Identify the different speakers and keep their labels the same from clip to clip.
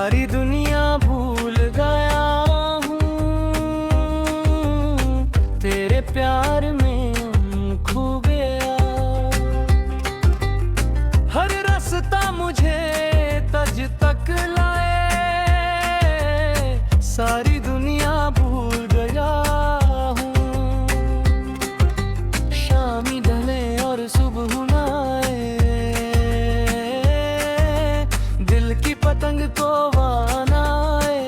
Speaker 1: सारी दुनिया भूल गया हूँ, तेरे प्यार में खो गया। हर रास्ता मुझे तज तक लाए, सारी दुनिया भूल गया हूँ। शामी ढले और सुबह ना आए, दिल की पतंग को वाना आए।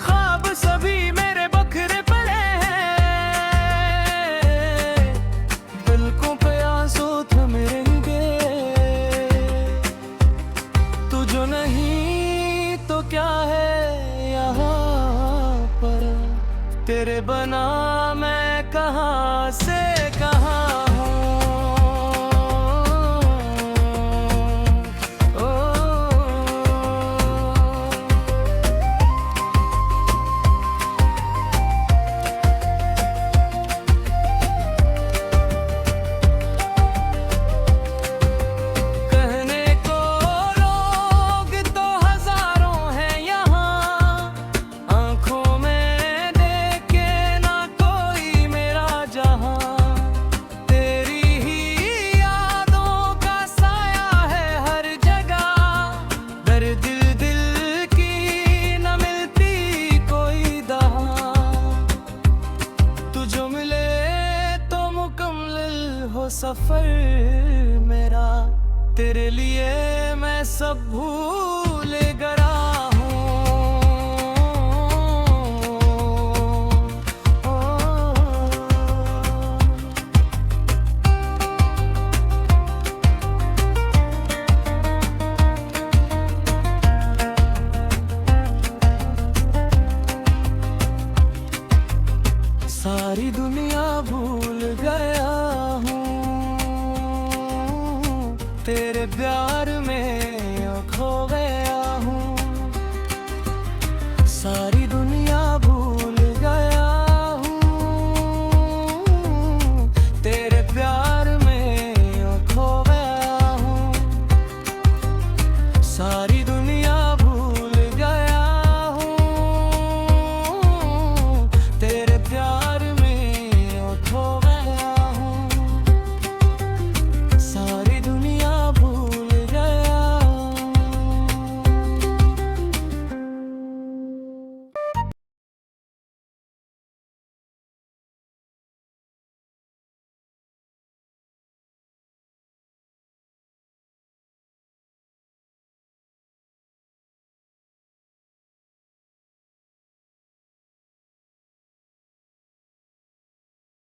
Speaker 1: ख्वाब सभी मेरे बखरे पड़े हैं, पलकों पे आंसू थम रहेंगे। तू जो नहीं तो क्या है यहाँ पर, तेरे बना मैं कहाँ से कहाँ हूँ। कहने को लोग तो हजारों हैं यहाँ, आंखों में देखे ना कोई मेरा जहां। तेरी ही यादों का साया है हर जगह, दर्द दिल की न मिलती कोई दवा। तू जो मिले तो मुकम्मल हो सफर मेरा, तेरे लिए मैं सब भूल गया हूँ। सारी दुनिया भूल गया हूँ, तेरे प्यार में